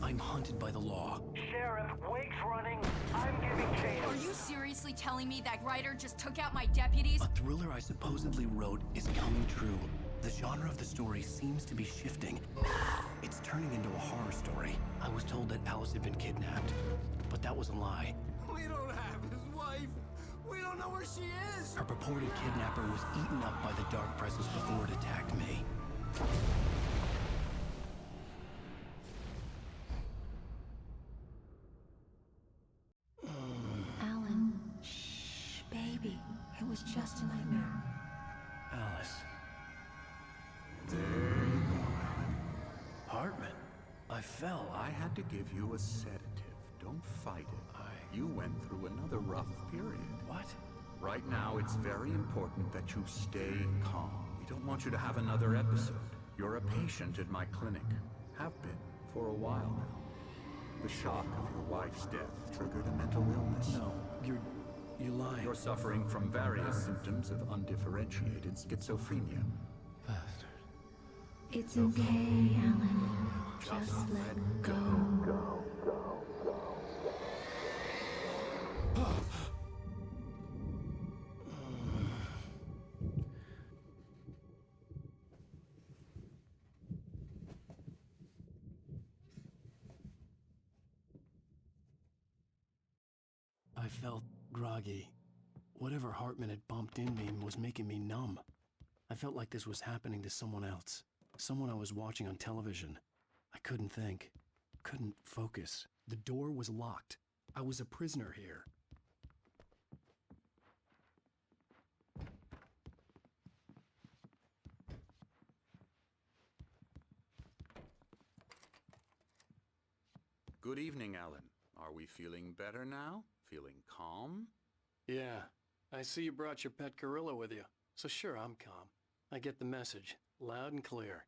I'm hunted by the law. Sheriff, Wake's running. I'm giving chase. Are you seriously telling me that writer just took out my deputies? A thriller I supposedly wrote is coming true. The genre of the story seems to be shifting. It's turning into a horror story. I was told that Alice had been kidnapped, but that was a lie. We don't have his wife. We don't know where she is. Her purported kidnapper was eaten up by the dark presence before it attacked me. Alan, shh, baby. It was just a nightmare. Alice. There you go, Alan. Hartman. I fell. I had to give you a sedative. Don't fight it. You went through another rough period. What? Right now, it's very important that you stay calm. We don't want you to have another episode. You're a patient at my clinic. Have been for a while now. The shock of your wife's death triggered a mental illness. No, you're lying. You're suffering from various symptoms of undifferentiated schizophrenia. Bastard. It's okay, Alan. Just let go. I felt groggy. Whatever Hartman had bumped in me was making me numb. I felt like this was happening to someone else. Someone I was watching on television. I couldn't think. Couldn't focus. The door was locked. I was a prisoner here. Good evening, Alan. Are we feeling better now? Feeling calm? Yeah. I see you brought your pet gorilla with you. So sure, I'm calm. I get the message. Loud and clear.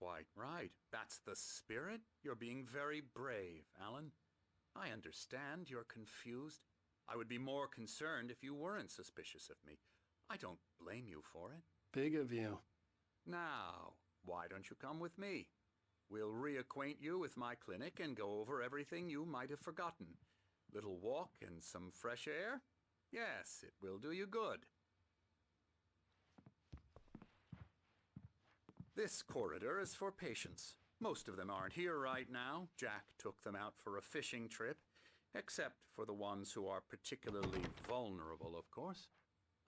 Quite right. That's the spirit. You're being very brave, Alan. I understand you're confused. I would be more concerned if you weren't suspicious of me. I don't blame you for it. Big of you. Now, why don't you come with me? We'll reacquaint you with my clinic and go over everything you might have forgotten. Little walk and some fresh air? Yes, it will do you good. This corridor is for patients. Most of them aren't here right now. Jack took them out for a fishing trip, except for the ones who are particularly vulnerable, of course.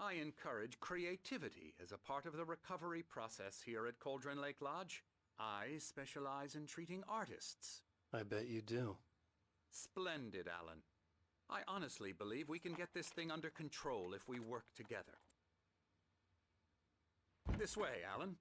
I encourage creativity as a part of the recovery process here at Cauldron Lake Lodge. I specialize in treating artists. I bet you do. Splendid, Alan. I honestly believe we can get this thing under control if we work together. This way, Alan.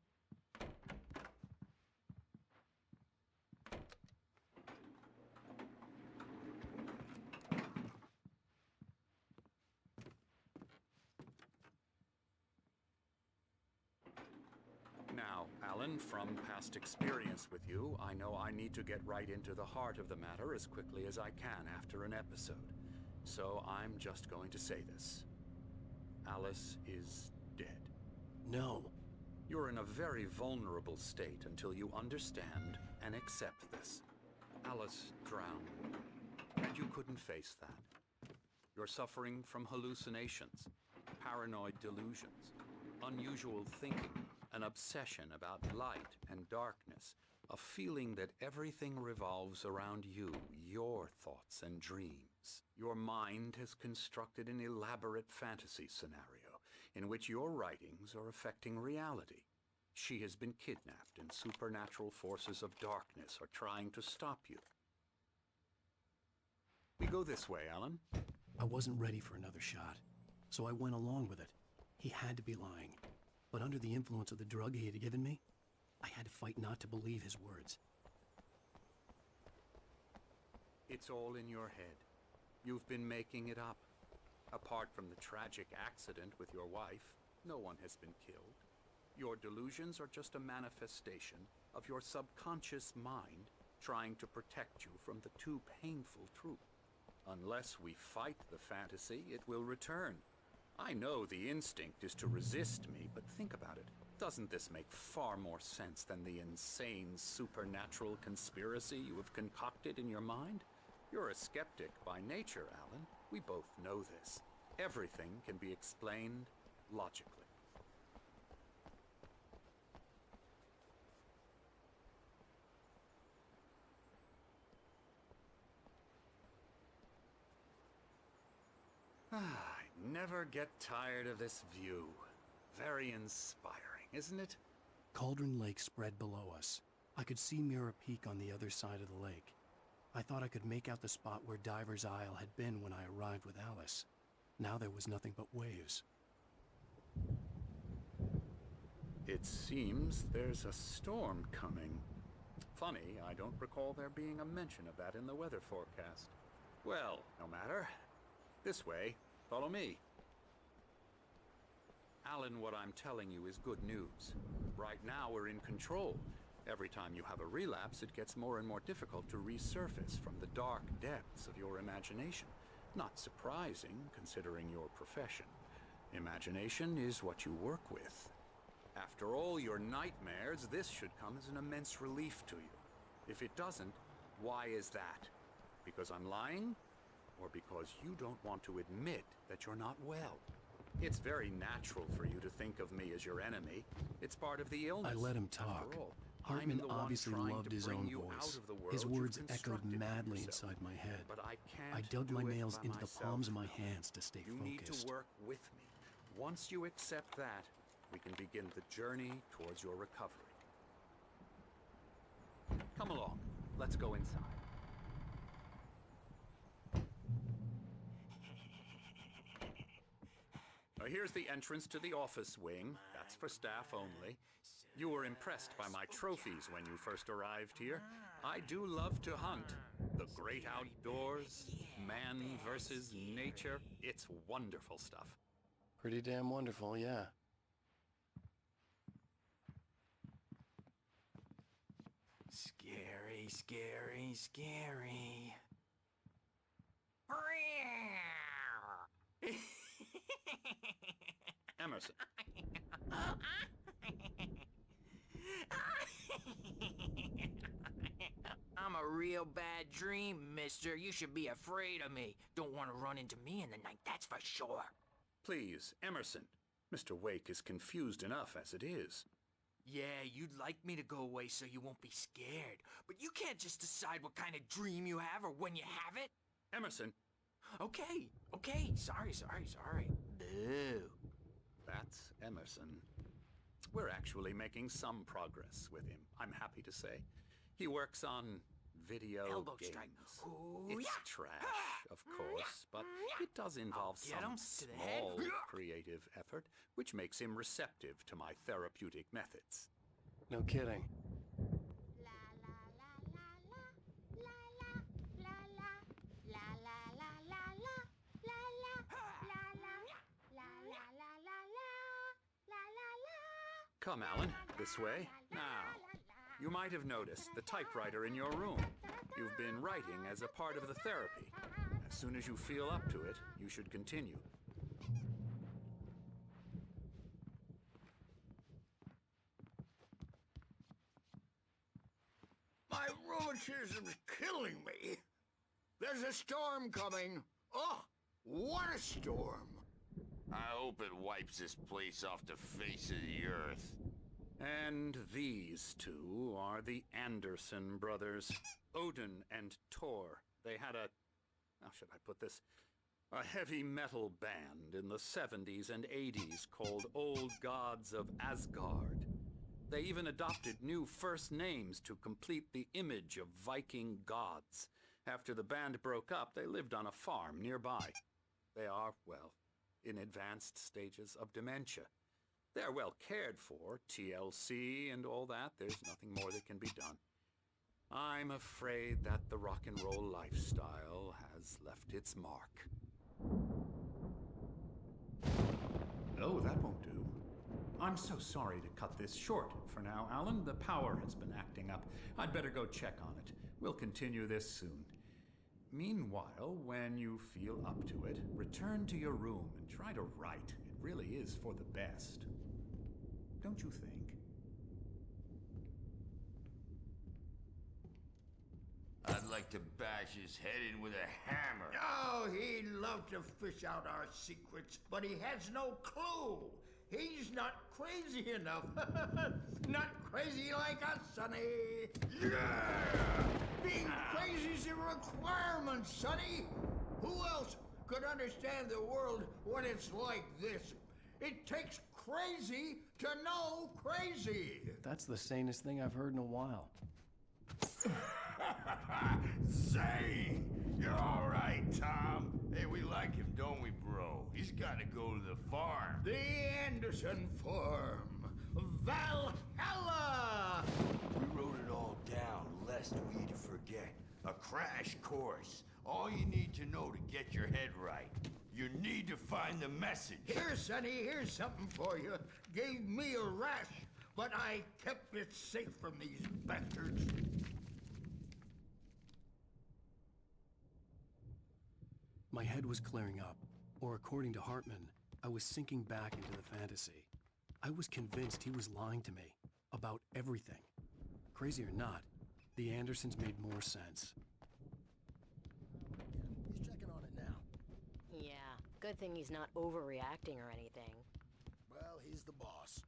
Now, Alan, from past experience with you, I know I need to get right into the heart of the matter as quickly as I can after an episode. So I'm just going to say this. Alice is dead. No. You're in a very vulnerable state until you understand and accept this. Alice drowned, and you couldn't face that. You're suffering from hallucinations, paranoid delusions, unusual thinking, an obsession about light and darkness, a feeling that everything revolves around you, your thoughts and dreams. Your mind has constructed an elaborate fantasy scenario in which your writings are affecting reality. She has been kidnapped and supernatural forces of darkness are trying to stop you. We go this way, Alan. I wasn't ready for another shot, so I went along with it. He had to be lying. But under the influence of the drug he had given me, I had to fight not to believe his words. It's all in your head. You've been making it up. Apart from the tragic accident with your wife, no one has been killed. Your delusions are just a manifestation of your subconscious mind trying to protect you from the too painful truth. Unless we fight the fantasy, it will return. I know the instinct is to resist me, but think about it. Doesn't this make far more sense than the insane supernatural conspiracy you have concocted in your mind? You're a skeptic by nature, Alan. We both know this. Everything can be explained logically. I never get tired of this view. Very inspiring, isn't it? Cauldron Lake spread below us. I could see Mirror Peak on the other side of the lake. I thought I could make out the spot where Diver's Isle had been when I arrived with Alice. Now there was nothing but waves. It seems there's a storm coming. Funny, I don't recall there being a mention of that in the weather forecast. Well, no matter. This way. Follow me. Alan, what I'm telling you is good news. Right now, we're in control. Every time you have a relapse, it gets more and more difficult to resurface from the dark depths of your imagination. Not surprising, considering your profession. Imagination is what you work with. After all your nightmares, this should come as an immense relief to you. If it doesn't, why is that? Because I'm lying? Or because you don't want to admit that you're not well? It's very natural for you to think of me as your enemy. It's part of the illness. I let him talk. After all, Hartman I'm the one obviously trying loved to his bring own you voice. out of the world His you've words echoed constructed for madly yourself. inside my head. But I can't I dug my do it nails by into the myself. palms of my hands to stay You need focused. to work with me. Once you accept that, we can begin the journey towards your recovery. Come along. Let's go inside. Now here's the entrance to the office wing. That's for staff only. You were impressed by my trophies when you first arrived here. I do love to hunt. The great outdoors, man versus nature. It's wonderful stuff. Pretty damn wonderful, yeah. Scary, scary, scary. Emerson. I'm a real bad dream, mister. You should be afraid of me. Don't want to run into me in the night, that's for sure. Please, Emerson. Mr. Wake is confused enough as it is. Yeah, you'd like me to go away so you won't be scared. But you can't just decide what kind of dream you have or when you have it. Emerson, Okay, okay. Sorry. Boo. that's Emerson. We're actually making some progress with him, I'm happy to say. He works on video Elbow games. strike. It's Hoo-yah! trash, of course, but it does involve I'll get him some to the head. small creative effort, which makes him receptive to my therapeutic methods. No kidding. Come, Alan, this way. Now, you might have noticed the typewriter in your room. You've been writing as a part of the therapy. As soon as you feel up to it, you should continue. My rheumatism's killing me. There's a storm coming. Oh, what a storm. I hope it wipes this place off the face of the earth. And these two are the Anderson brothers, Odin and Tor. They had how should I put this? A heavy metal band in the 70s and 80s called Old Gods of Asgard. They even adopted new first names to complete the image of Viking gods. After the band broke up, they lived on a farm nearby. They are, well, in advanced stages of dementia. They're well cared for, TLC and all that. There's nothing more that can be done. I'm afraid that the rock and roll lifestyle has left its mark. Oh, that won't do. I'm so sorry to cut this short for now, Alan. The power has been acting up. I'd better go check on it. We'll continue this soon. Meanwhile, when you feel up to it, return to your room and try to write. It really is for the best. don't you think? I'd like to bash his head in with a hammer. Oh, he'd love to fish out our secrets, but he has no clue. He's not crazy enough. Not crazy like us, Sonny. Yeah! Being crazy's a requirement, Sonny. Who else could understand the world when it's like this? It takes crazy to know crazy. That's the sanest thing I've heard in a while. Zane! You're all right, Tom. Hey, we like him, don't we, bro? He's got to go to the farm. The Anderson Farm. Valhalla! We wrote it all down, lest we forget. A crash course. All you need to know to get your head right. You need to find the message. Here, Sonny, here's something for you. Gave me a rash, but I kept it safe from these bastards. My head was clearing up, or according to Hartman, I was sinking back into the fantasy. I was convinced he was lying to me about everything. Crazy or not, the Andersons made more sense. He's checking on it now. Yeah, good thing he's not overreacting or anything. Well, he's the boss.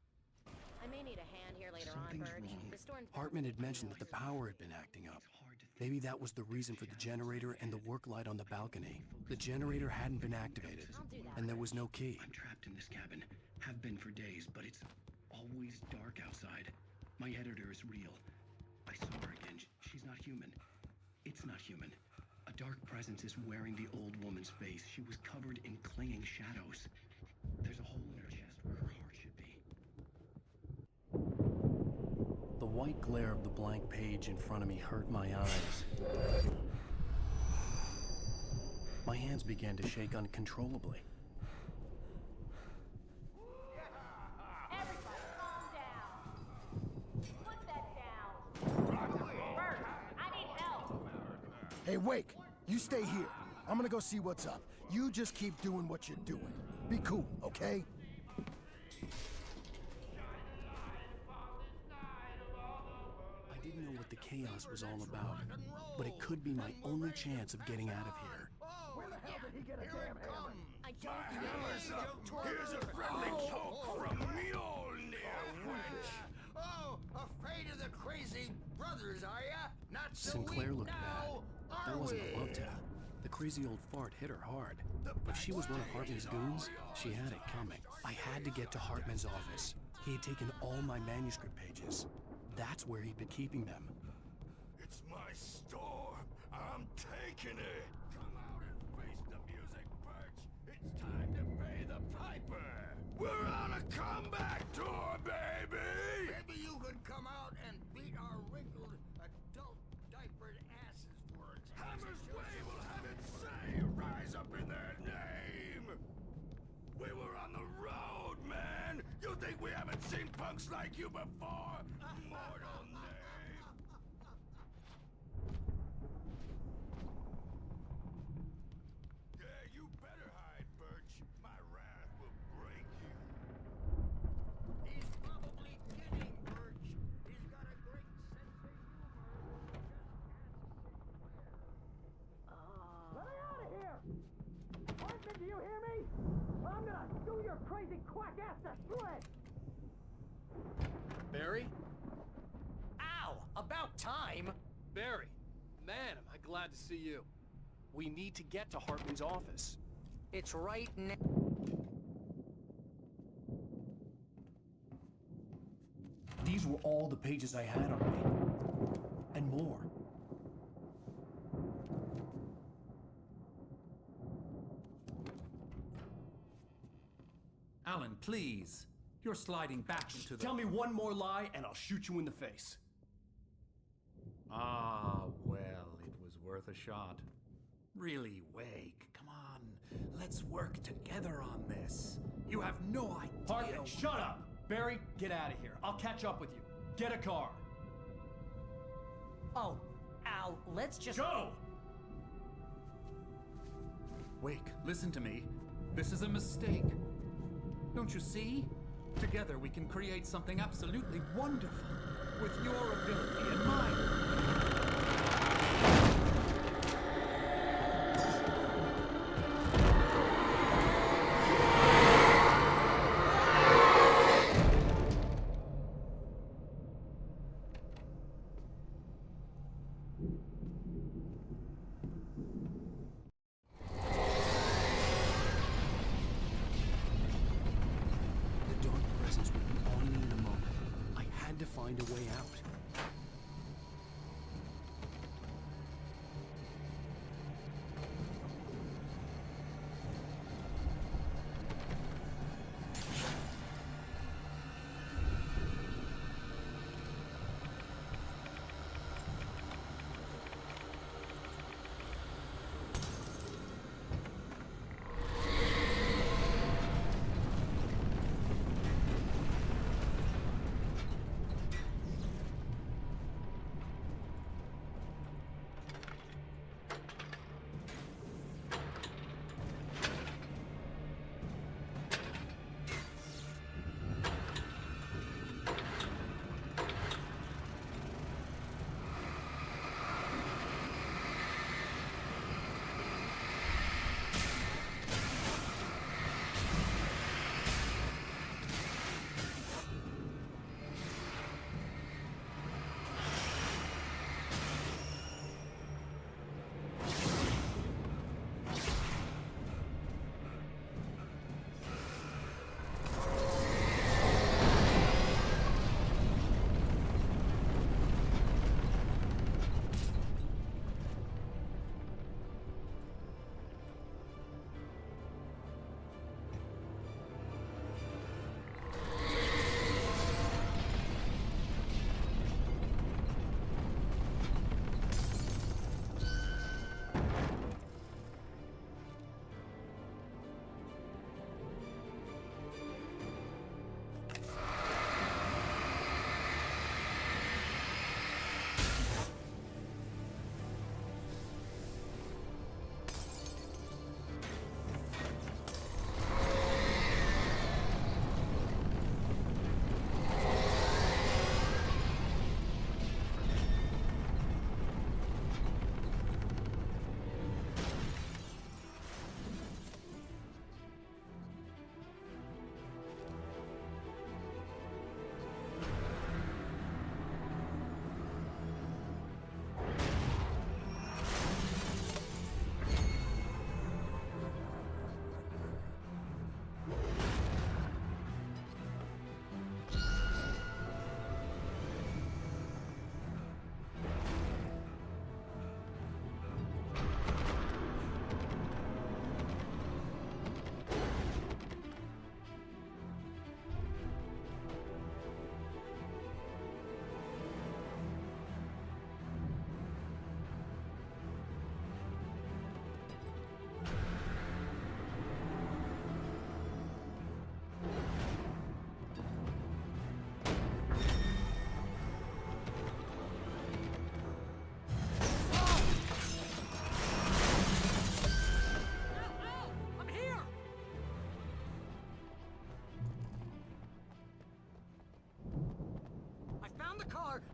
I may need a hand here later on, Something's Birch. wrong. The storm's Hartman had mentioned that the power had been acting up. Maybe that was the reason for the generator and the work light on the balcony. The generator hadn't been activated, and there was no key. I'm trapped in this cabin. Have been for days, but it's always dark outside. My editor is real. I saw her again. She's not human. It's not human. A dark presence is wearing the old woman's face. She was covered in clinging shadows. There's a hole in her chest where her heart should be. The white glare of the blank page in front of me hurt my eyes. My hands began to shake uncontrollably. Everybody calm down. Put that down. Bert, I need help. Hey, Wake, you stay here. I'm gonna go see what's up. You just keep doing what you're doing. Be cool, okay? I didn't know what the chaos was all about, but it could be my only chance of getting out of here. Where the hell did he get a damn hammer? I don't know. Here's a friendly poke from Mjolnir, wench. Oh, afraid of the crazy brothers, are ya? Not so Sinclair weak looked now, bad. are That wasn't we? a love tap. The crazy old fart hit her hard. If she was one of Hartman's goons, she had it coming. I had to get to Hartman's office. He had taken all my manuscript pages. That's where he'd been keeping them. It's my storm. I'm taking it. Come out and face the music, Birch. It's time to pay the piper. We're on a comeback tour, baby. Maybe you could come out and beat our wrinkled, adult, diapered asses for us. Hammer's Way will have it say rise up in their name. We were on the road, man. You think we haven't seen punks like you before? Mortal name. Yeah, you better hide, Birch. My wrath will break you. He's probably kidding, Birch. He's got a great sense of humor. Let me out of here! Arthur, do you hear me? I'm gonna do your crazy quack ass to shreds! Barry? Ow! About time! Barry! Man, am I glad to see you. We need to get to Hartman's office. It's right now. These were all the pages I had on me. And more. Alan, please. You're sliding back into the... Tell me one more lie and I'll shoot you in the face. Ah, well, it was worth a shot. Really, Wake, come on. Let's work together on this. You have no idea... Hartman, shut up! Barry, get out of here. I'll catch up with you. Get a car. Oh, Al, let's just... Go! Wake, listen to me. This is a mistake. Don't you see? Together we can create something absolutely wonderful. With your ability and mine. The dark presence would be on me in a moment. I had to find a way out.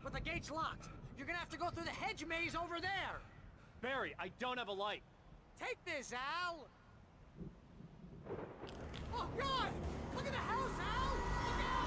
but the gate's locked. You're gonna have to go through the hedge maze over there. Barry, I don't have a light. Take this, Al. Oh, God! Look at the house, Al! Look out!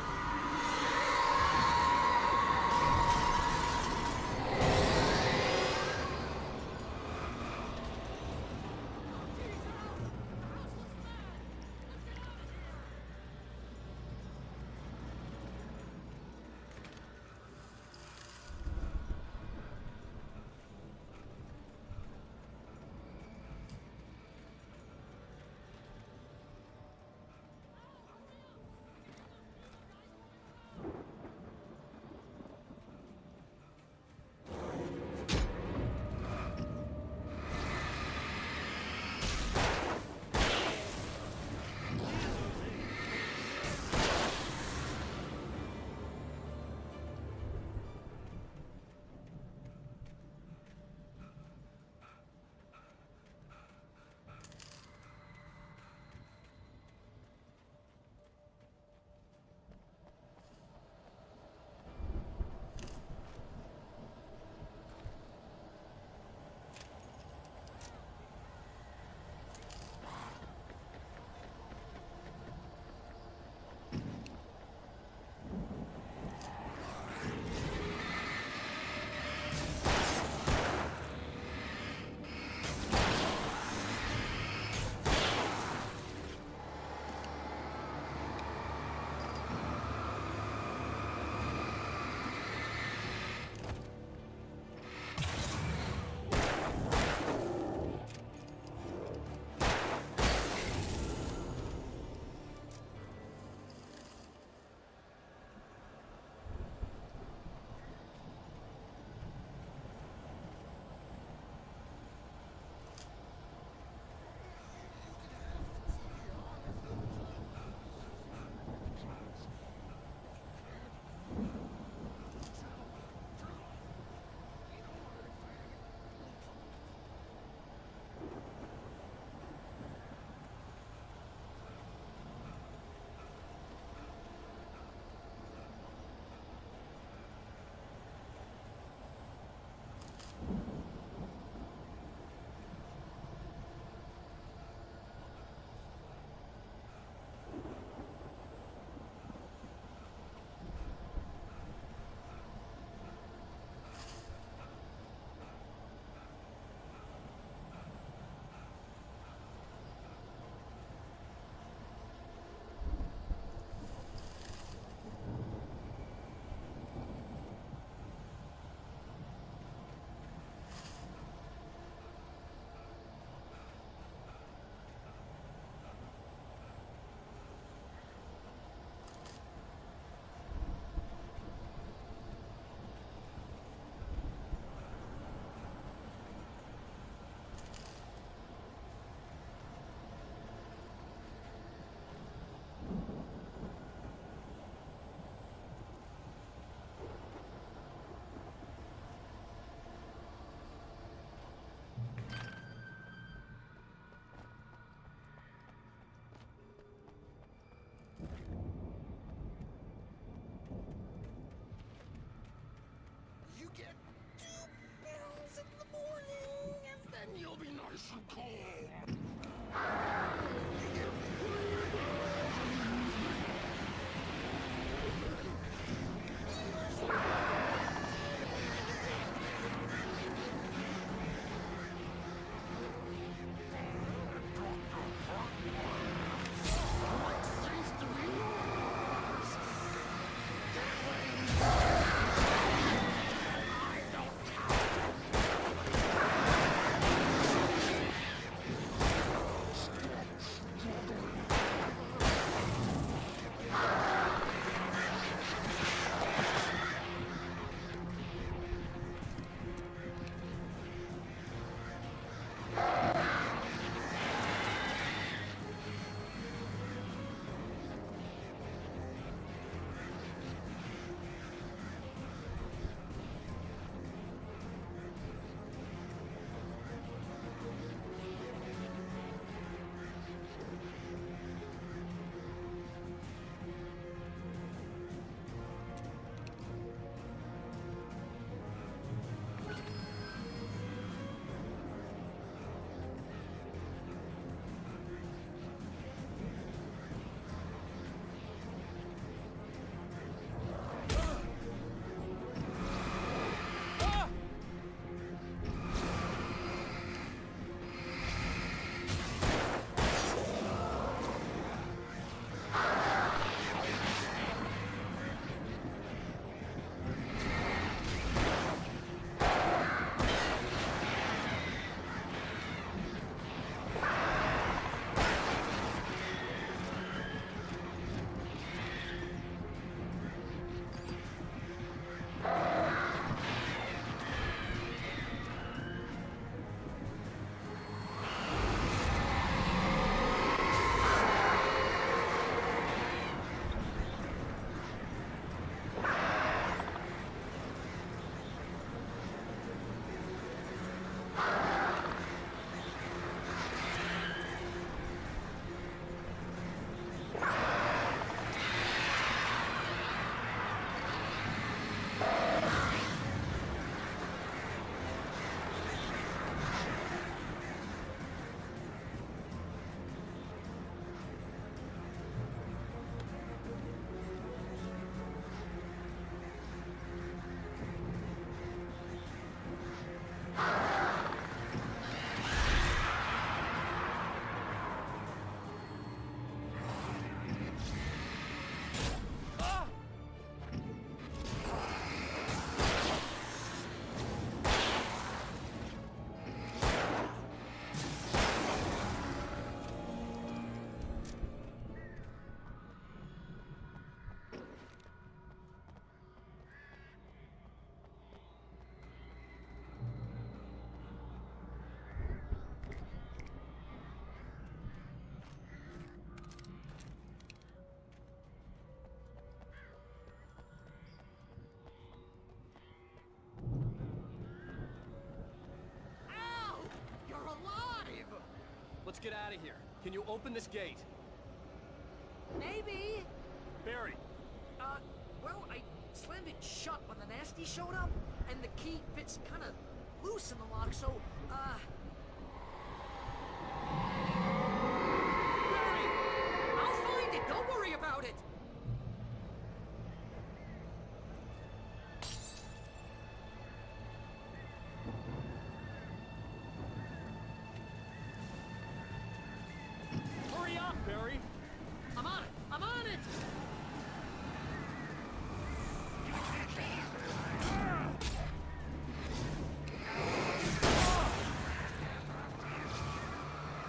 Let's get out of here. Can you open this gate? Maybe. Barry! Well, I slammed it shut when the nasty showed up, and the key fits kind of loose in the lock, so, Barry! I'll find it! Don't worry about it! Hurry up, Barry! I'm on it! I'm on it!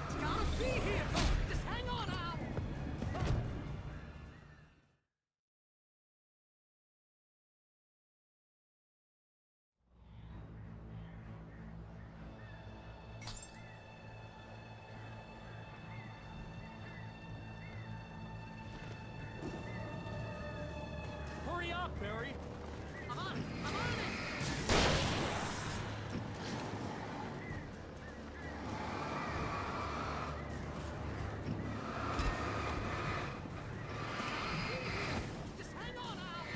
It's gotta be here! Just hang on, Al! Hurry up, Barry! I'm on it! I'm on it! Just hang on, Al!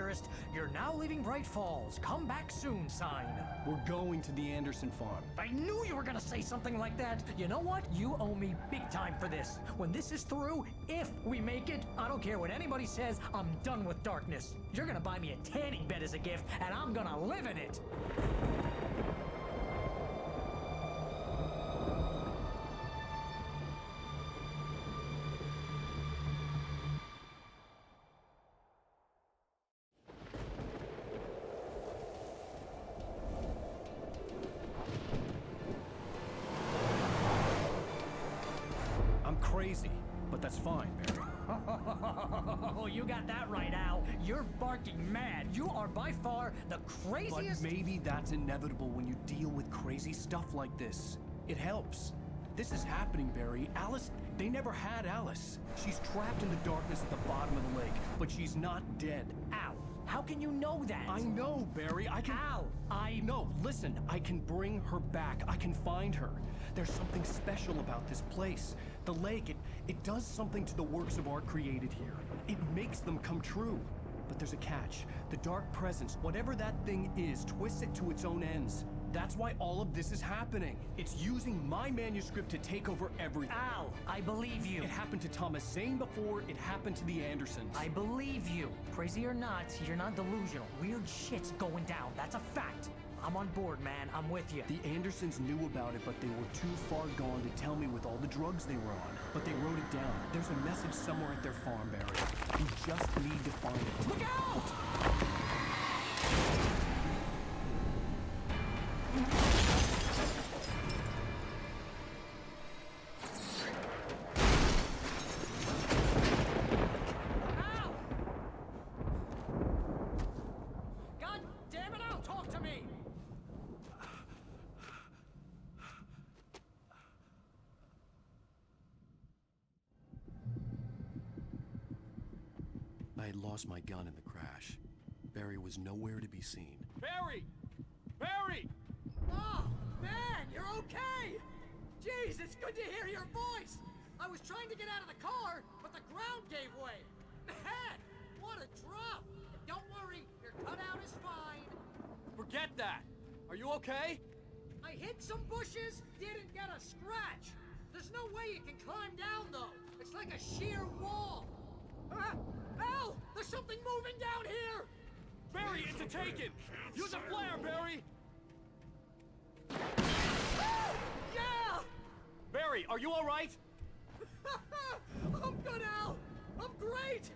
dearest. You're now leaving Bright Falls. Come back soon, sign. We're going to the Anderson farm. I knew you were gonna say something like that. You know what? You owe me big time for this. When this is through, if we make it, I don't care what anybody says, I'm done with darkness. You're gonna buy me a tanning bed as a gift, and I'm gonna live in it. I'm crazy, but that's fine, Barry. Oh, you got that right, Al. You're barking mad. You are by far the But craziest. maybe that's inevitable when you deal with crazy stuff like this. It helps. This is happening, Barry. Alice, they never had Alice. She's trapped in the darkness at the bottom of the lake, but she's not dead. Al, how can you know that? I know, Barry. I can... Al, No, listen. I can bring her back. I can find her. There's something special about this place. The lake, it does something to the works of art created here. It makes them come true. But there's a catch. The dark presence, whatever that thing is, twists it to its own ends. That's why all of this is happening. It's using my manuscript to take over everything. Al, I believe you. It happened to Thomas Zane before, it happened to the Andersons. I believe you. Crazy or not, you're not delusional. Weird shit's going down. That's a fact. I'm on board, man. I'm with you. The Andersons knew about it, but they were too far gone to tell me with all the drugs they were on. But they wrote it down. There's a message somewhere at their farm, Barry. We just need to find it. Look out! Al! God damn it, Al, talk to me! I had lost my gun in the crash. Barry was nowhere to be seen. Barry! Barry! Oh, man, you're okay! Jeez, it's good to hear your voice! I was trying to get out of the car, but the ground gave way! Man, what a drop! Don't worry, your cutout is fine. Forget that! Are you okay? I hit some bushes, didn't get a scratch. There's no way you can climb down, though. It's like a sheer wall. Al, there's something moving down here! Barry, it's a taken! Use a flare, Barry! Yeah! Barry, are you alright? I'm good, Al. I'm great.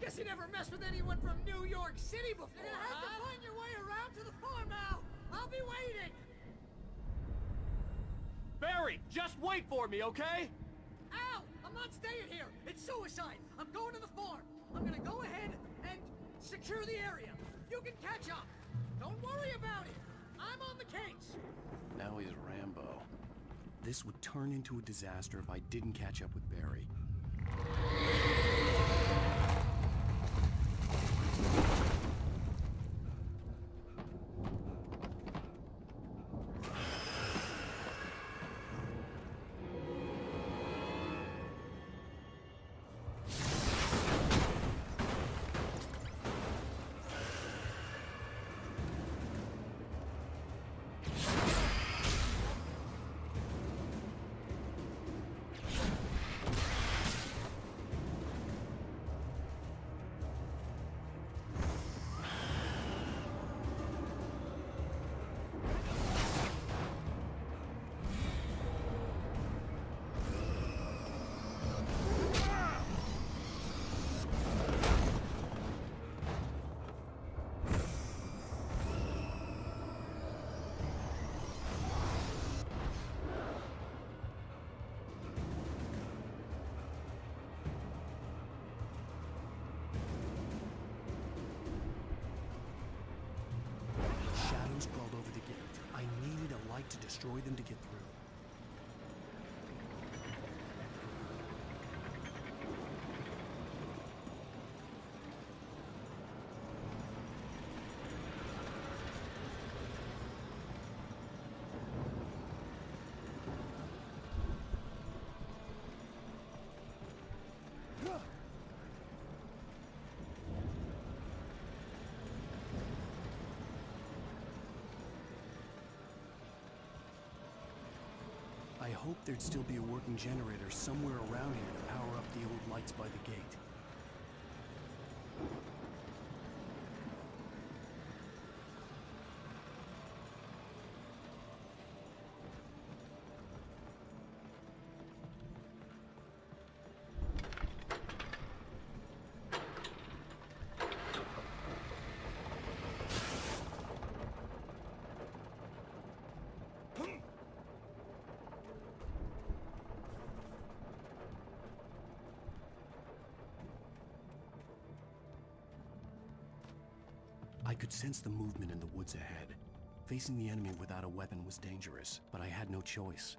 Guess you never messed with anyone from New York City before. You're gonna have to find your way around to the farm, Al. I'll be waiting. Barry, just wait for me, okay? Al, I'm not staying here. It's suicide. I'm going to the farm. I'm gonna go ahead and secure the area. You can catch up. Don't worry about it. I'm on the case. Now he's Rambo. This would turn into a disaster if I didn't catch up with Barry. Shadows crawled over the gate. I needed a light to destroy them to get through. hoped there'd still be a working generator somewhere around here to power up the old lights by the gate. I could sense the movement in the woods ahead. Facing the enemy without a weapon was dangerous, but I had no choice.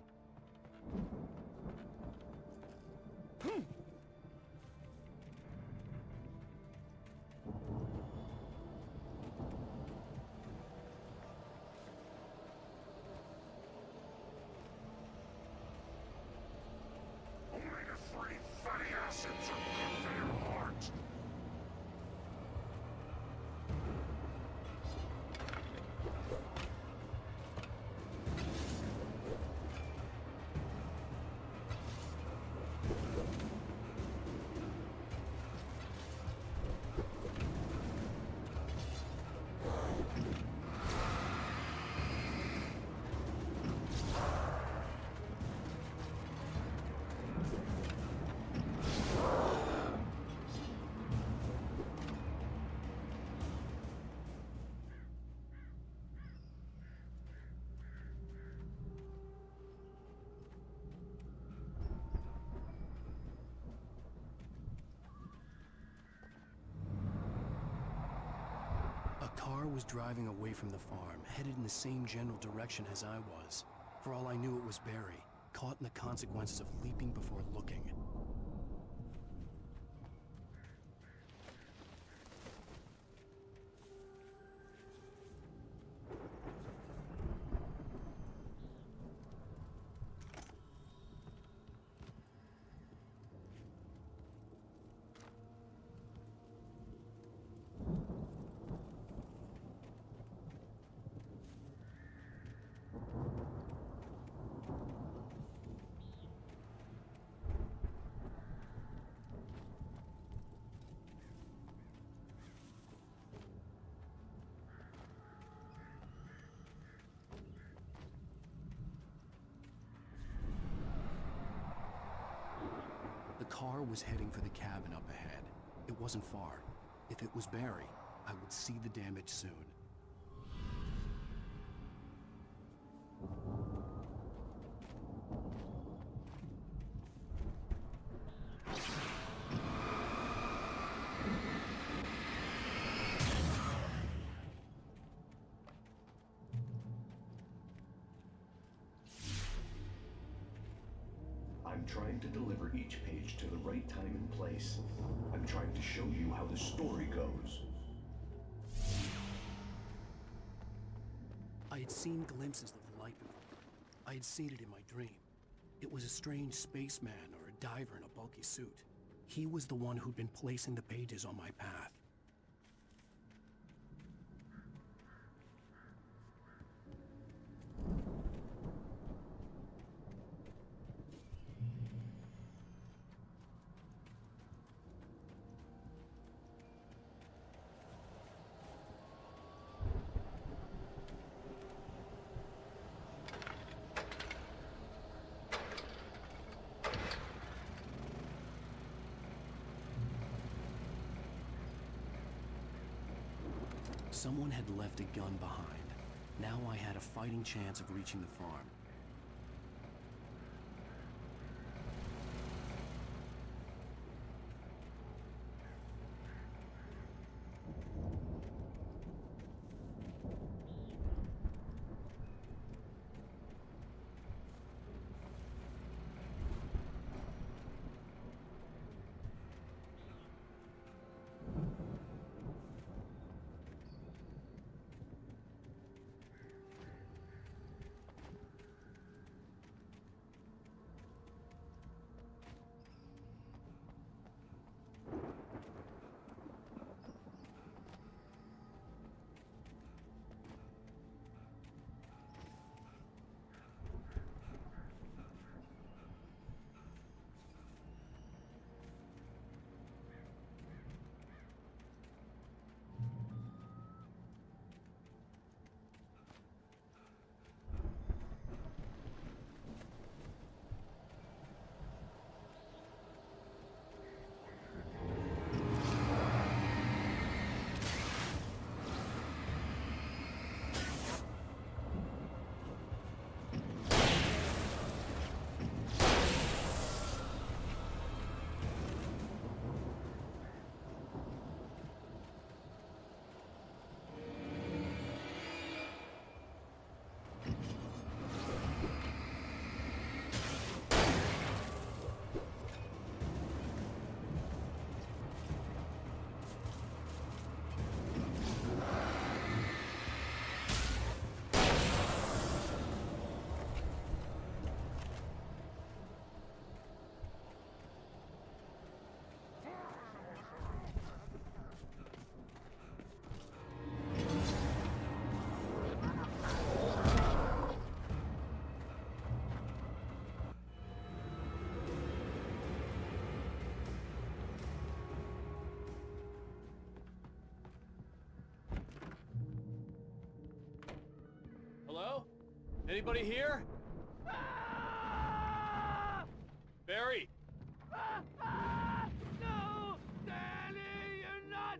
Only the three fatty acids are good for your heart. A car was driving away from the farm, headed in the same general direction as I was. For all I knew, it was Barry, caught in the consequences of leaping before looking. The car was heading for the cabin up ahead. It wasn't far. If it was Barry, I would see the damage soon. I'm trying to deliver each page to the right time and place. I'm trying to show you how the story goes. I had seen glimpses of the light before. I had seen it in my dream. It was a strange spaceman or a diver in a bulky suit. He was the one who'd been placing the pages on my path. Someone had left a gun behind. Now I had a fighting chance of reaching the farm. Anybody here? Barry! No! Danny, you're not!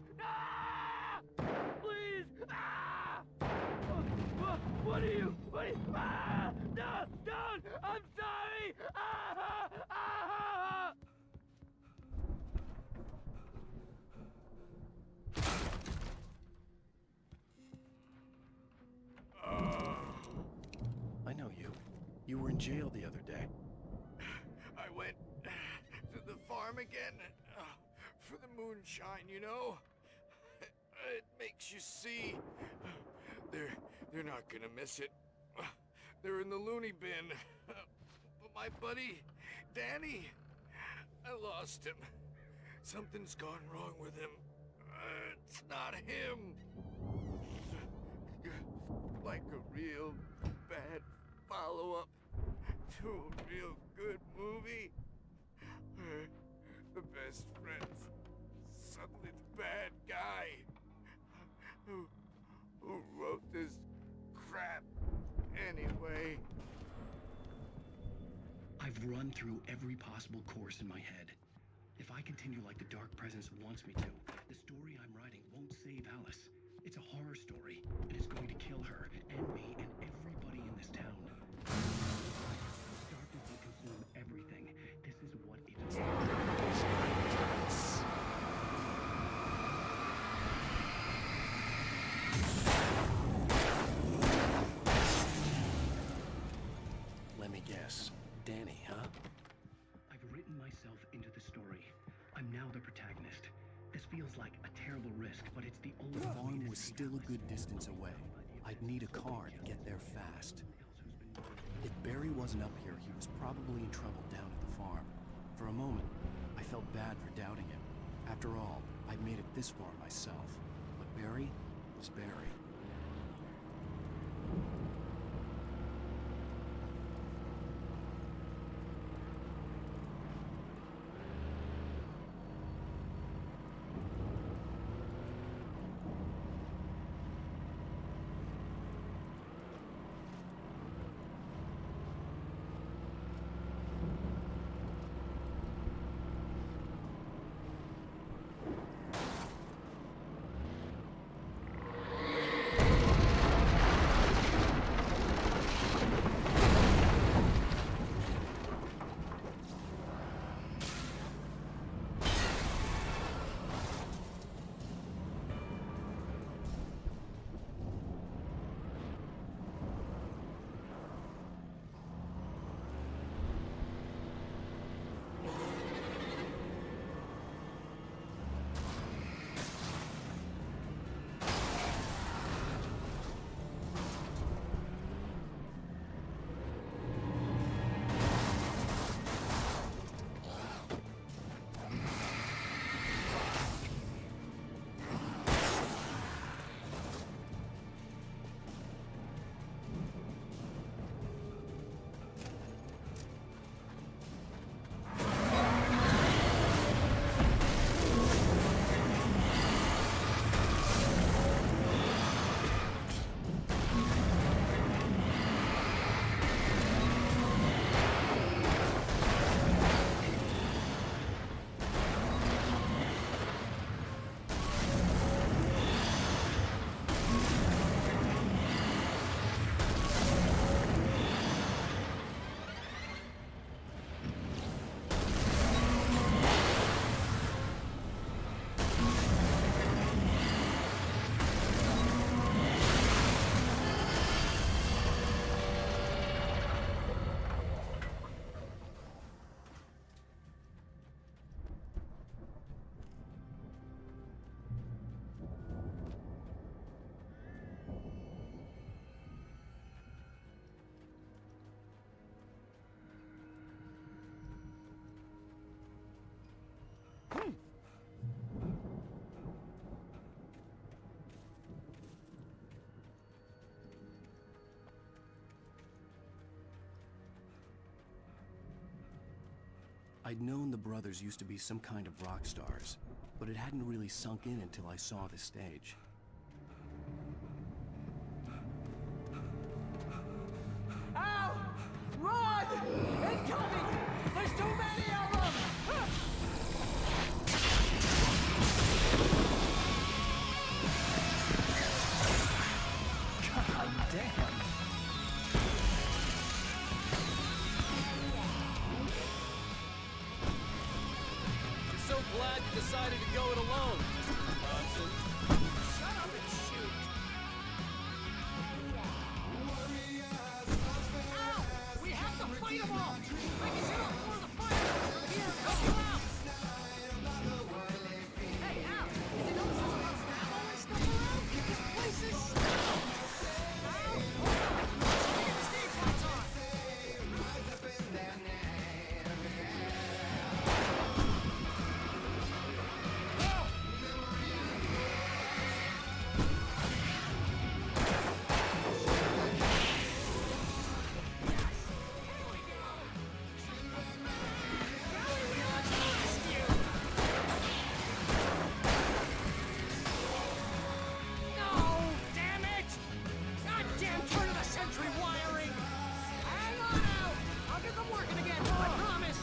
Please! What are you? No! Don't! I'm sorry! I know you. You were in jail the other day. I went to the farm again for the moonshine, you know? It makes you see. They're not gonna miss it. They're in the loony bin. But my buddy, Danny, I lost him. Something's gone wrong with him. It's not him. Like a real bad follow-up to a real good movie. The best friend's suddenly the bad guy. Who wrote this crap anyway? I've run through every possible course in my head. If I continue like the Dark Presence wants me to, the story I'm writing won't save Alice. It's a horror story, and it's going to kill her, and me, and everybody in this town. Darkness will consume everything. This is what it is. Let me guess. Danny, huh? I've written myself into the story. I'm now the protagonist. This feels like a terrible risk, but it's the only The way farm to was save still a Alice. good distance away. I'd need a car to get there fast. If Barry wasn't up here, he was probably in trouble down at the farm. For a moment, I felt bad for doubting him. After all, I'd made it this far myself. But Barry was Barry. I'd known the brothers used to be some kind of rock stars, but it hadn't really sunk in until I saw the stage. too many of them! God damn. I'm so glad you decided to go it alone, Mr. Bronson. Shut up and shoot! Al! We have to fight them all! I can see all four of the fire! Here, help you out! Hey, Al! Did you notice there's a lot of ammo and stuff around? This place is stuffed! Al! Hold on! Let's get the stage lights on! No! Damn it! Goddamn turn of the century wiring! Hang on out! I'll get them working again, I promise!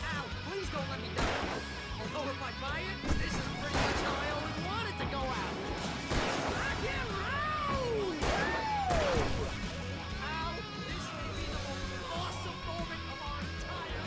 Ow! Please don't let me die! Although if I buy it, this is pretty much how I always wanted to go out! Rock and roll! Woo! Ow! This may be the most awesome moment of our entire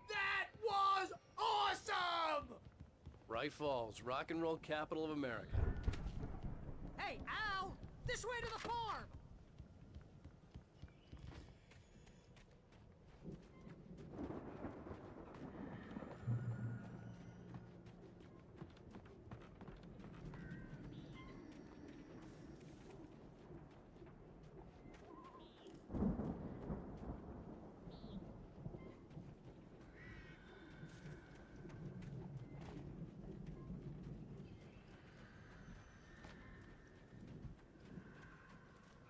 That was awesome! Bright Falls, rock and roll capital of America. Hey, Al! This way to the farm!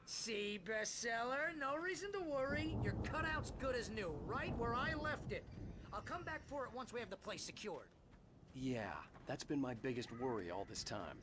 See, bestseller? No reason to worry. Your cutout's good as new, right where I left it. I'll come back for it once we have the place secured. Yeah, that's been my biggest worry all this time.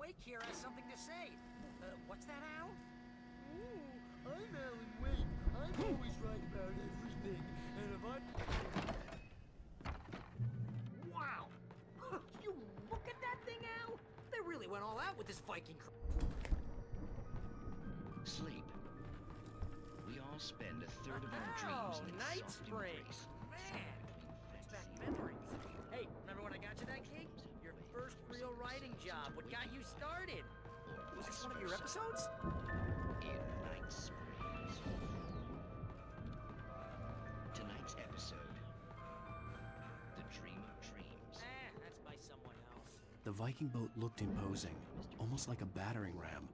Wake here has something to say. What's that, Al? Ooh, I'm Alan Wake. I'm always right about everything. And if I... Wow! You look at that thing, Al? They really went all out with this Viking Sleep. We all spend a third of our dreams in Night soft Springs. embrace. Man, brings back memories. Hey, remember when I got you that gig? Your first real writing job. What got you started? Was this one of your episodes? In Night Springs. Tonight's episode. The Dream of Dreams. That's by someone else. The Viking boat looked imposing, almost like a battering ram.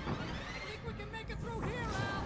I think we can make it through here, Al!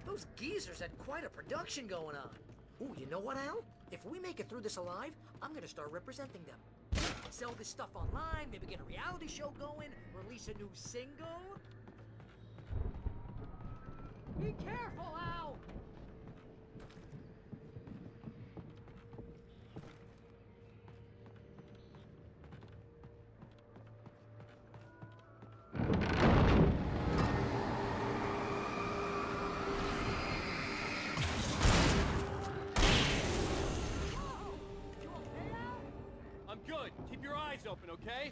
Those geezers had quite a production going on. Ooh, you know what, Al? If we make it through this alive, I'm gonna start representing them. Sell this stuff online, maybe get a reality show going, release a new single. Be careful, Al! I'm good. Keep your eyes open, okay?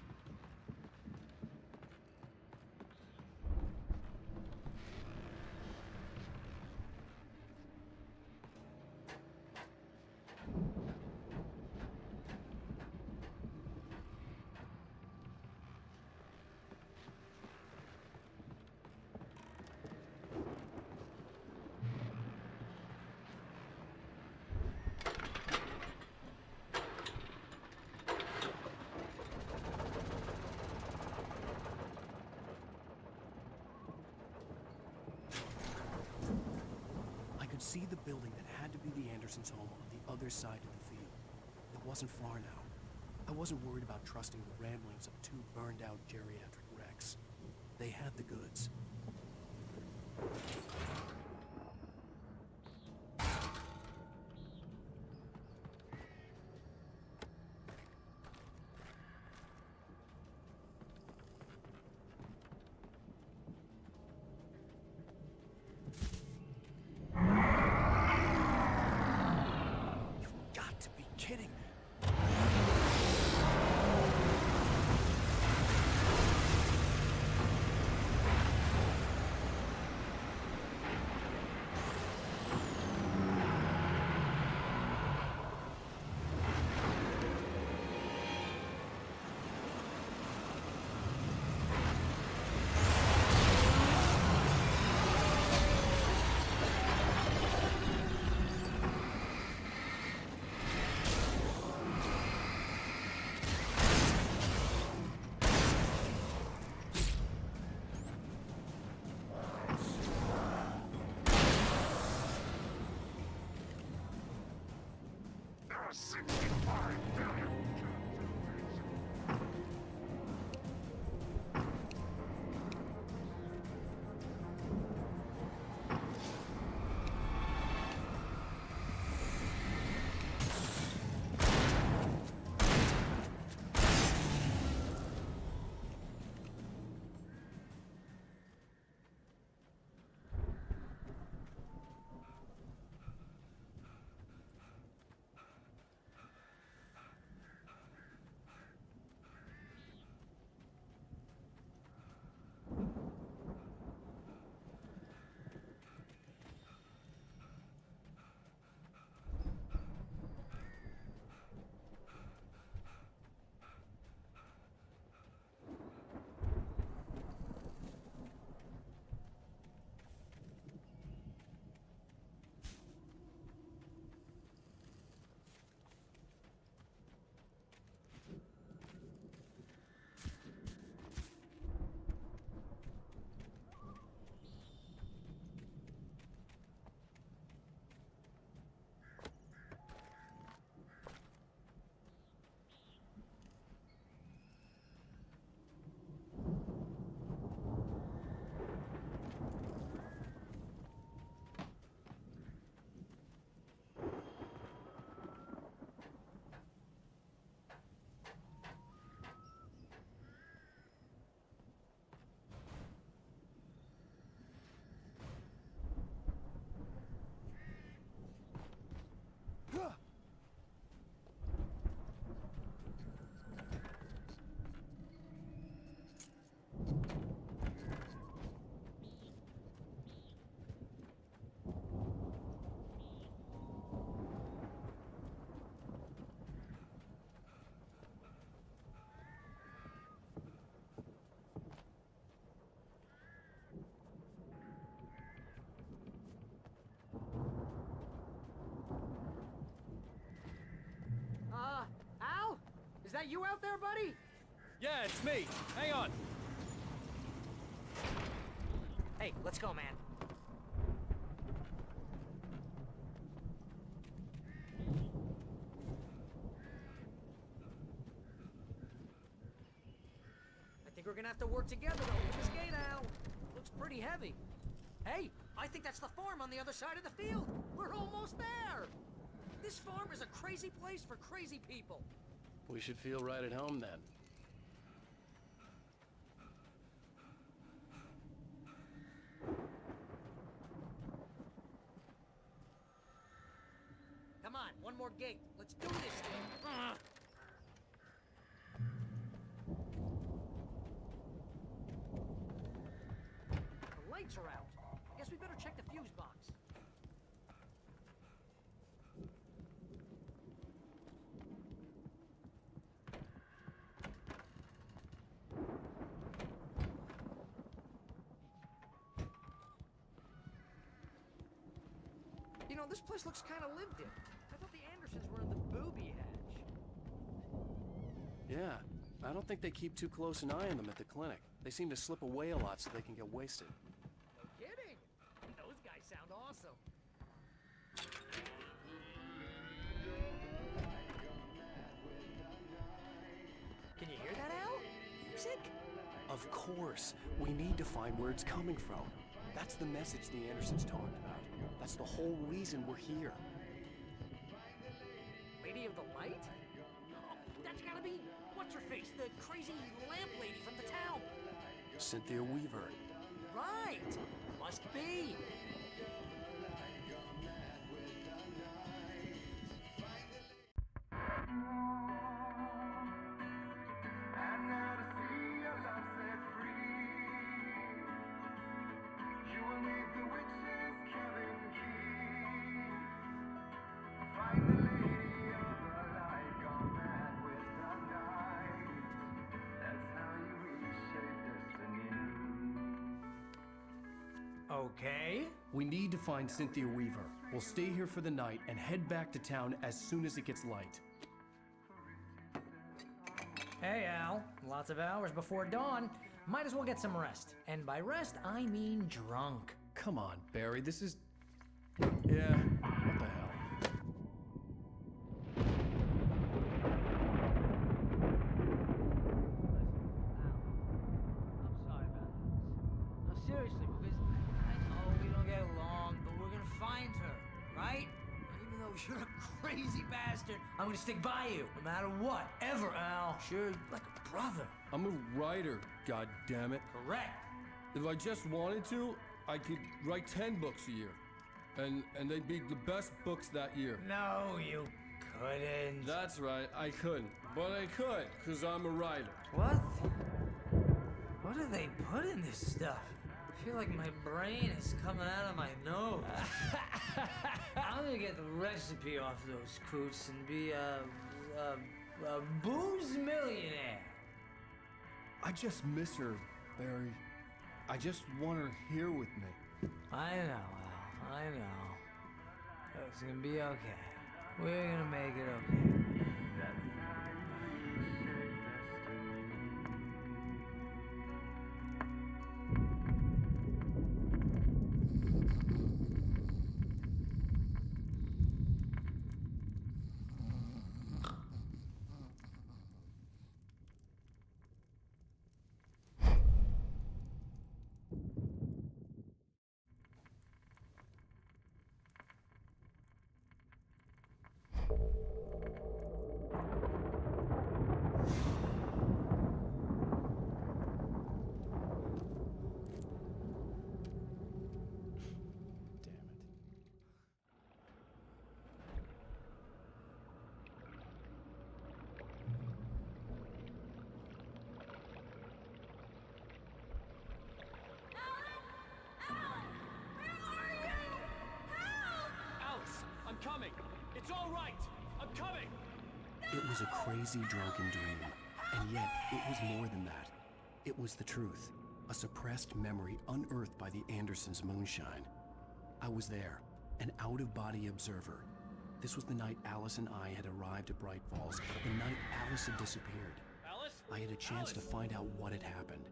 See the building that had to be the Andersons' home on the other side of the field. It wasn't far now. I wasn't worried about trusting the ramblings of two burned-out geriatric wrecks. They had the goods. kidding me. Al? Is that you out there, buddy? Yeah, it's me. Hang on. Hey, let's go, man. I think we're gonna have to work together to open this gate, Al. Looks pretty heavy. Hey, I think that's the farm on the other side of the field. We're almost there. This farm is a crazy place for crazy people. We should feel right at home then. Come on, one more gate. Let's do this thing. The lights are out. I guess we better check the fuse box. You know, this place looks kind of lived in. I thought the Andersons were in the booby hatch. Yeah, I don't think they keep too close an eye on them at the clinic. They seem to slip away a lot so they can get wasted. No kidding. Those guys sound awesome. Can you hear that, Al? Music? Of course. We need to find where it's coming from. That's the message the Andersons talked about. That's the whole reason we're here. Lady of the Light? Oh, that's gotta be... What's-her-face? The crazy lamp lady from the town. Cynthia Weaver. Right! Must be. okay? We need to find Cynthia Weaver. We'll stay here for the night and head back to town as soon as it gets light. Hey, Al. Lots of hours before dawn. Might as well get some rest. And by rest, I mean drunk. Come on, Barry, this is... Yeah, what the hell? No, seriously, because I know we don't get along, but we're gonna find her, right? Even though you're a crazy bastard, I'm gonna stick by you, no matter what, ever, Al. Sure, like a brother. I'm a writer, goddammit. Correct. If I just wanted to, I could write 10 books a year. And they'd be the best books that year. No, you couldn't. That's right, I couldn't. But I could, because I'm a writer. What? What do they put in this stuff? I feel like my brain is coming out of my nose. I'm gonna get the recipe off those coots and be a booze millionaire. I just miss her, Barry. I just want her here with me. I know, Al. I know. It's gonna be okay. We're gonna make it okay. Coming! It's all right! I'm coming! It was a crazy drunken dream, and yet it was more than that. It was the truth, a suppressed memory unearthed by the Andersons' moonshine. I was there, an out-of-body observer. This was the night Alice and I had arrived at Bright Falls, the night Alice had disappeared. Alice? I had a chance to find out what had happened.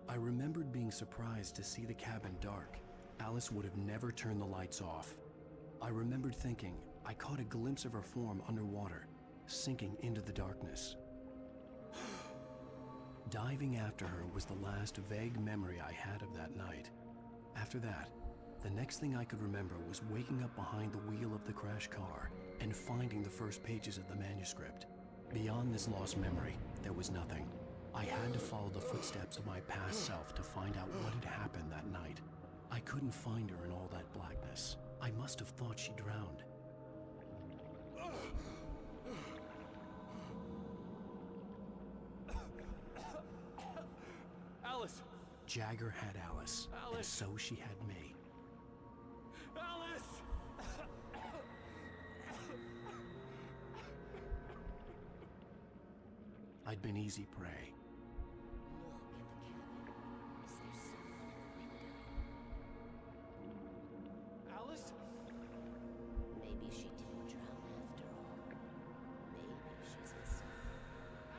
I remembered being surprised to see the cabin dark. Alice would have never turned the lights off. I remembered thinking I caught a glimpse of her form underwater, sinking into the darkness. Diving after her was the last vague memory I had of that night. After that, the next thing I could remember was waking up behind the wheel of the crash car and finding the first pages of the manuscript. Beyond this lost memory, there was nothing. I had to follow the footsteps of my past self to find out what had happened that night. I couldn't find her in all that blackness. I must have thought she drowned. Alice! Jagger had Alice, and Alice! so she had me. Alice! I'd been easy prey. Alice? Maybe she didn't drown after all. Maybe she's inside.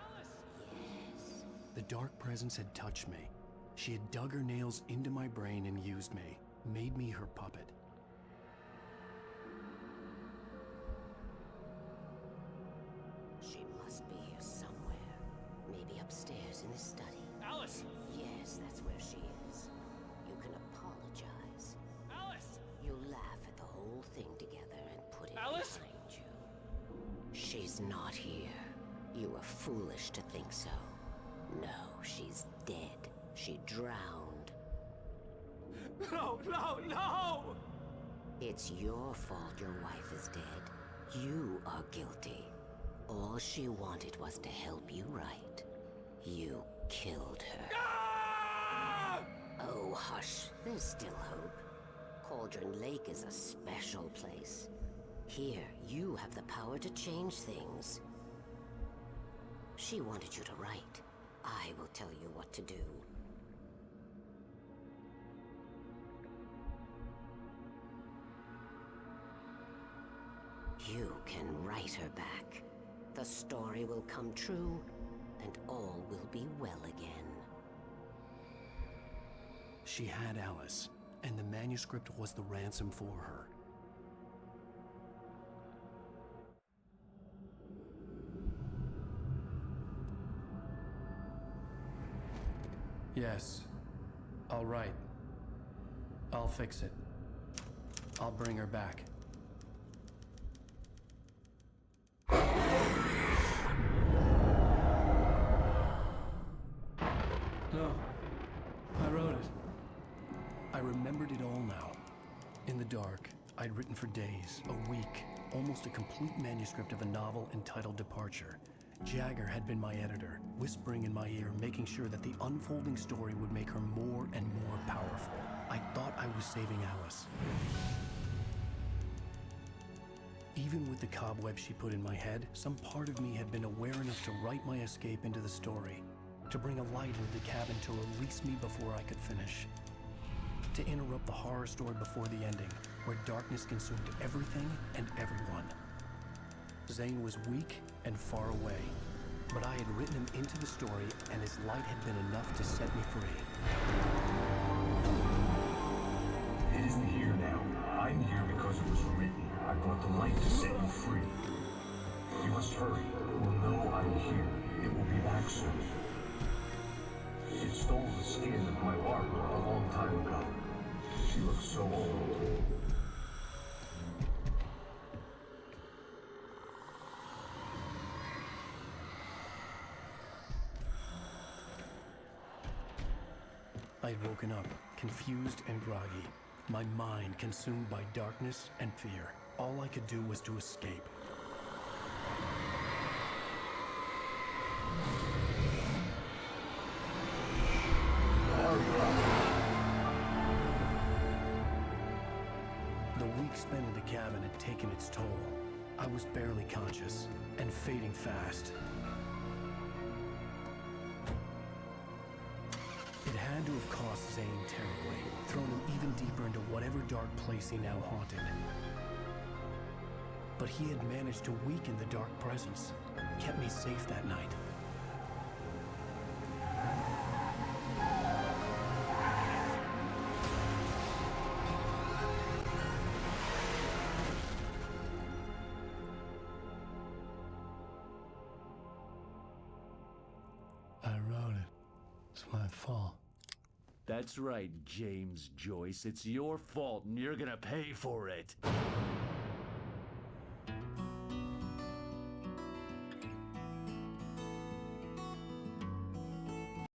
Alice! Yes. The dark presence had touched me. She had dug her nails into my brain and used me, made me her puppet. She must be here somewhere. Maybe upstairs in the study. Alice! Yes, that's where she is. You can apologize. Alice! You laugh at the whole thing together and put it Alice? behind you. She's not here. You were foolish to think so. No, she's dead. She drowned. No, no, no! It's your fault your wife is dead. You are guilty. All she wanted was to help you right. You killed her. Ah! Oh, hush. There's still hope. Cauldron Lake is a special place. Here, you have the power to change things. She wanted you to write. I will tell you what to do. You can write her back. The story will come true, and all will be well again. She had Alice, and the manuscript was the ransom for her. Yes. All right. I'll fix it. I'll bring her back. No. I wrote it. I remembered it all now. In the dark, I'd written for days, a week, almost a complete manuscript of a novel entitled Departure. Jagger had been my editor, whispering in my ear, making sure that the unfolding story would make her more and more powerful. I thought I was saving Alice. Even with the cobweb she put in my head, some part of me had been aware enough to write my escape into the story, to bring a light into the cabin to release me before I could finish, to interrupt the horror story before the ending, where darkness consumed everything and everyone. Zane was weak and far away, but I had written him into the story, and his light had been enough to set me free. It isn't here now. I'm here because it was written. I brought the light to set you free. You must hurry. It will know I'm here. It will be back soon. It stole the skin of my Barbara a long time ago. She looks so old. I had woken up, confused and groggy, my mind consumed by darkness and fear. All I could do was to escape. The week spent in the cabin had taken its toll. I was barely conscious, and fading fast. It had to have cost Zane terribly, thrown him even deeper into whatever dark place he now haunted. But he had managed to weaken the dark presence, kept me safe that night. I wrote it. It's my fault. That's right, James Joyce. It's your fault, and you're gonna pay for it.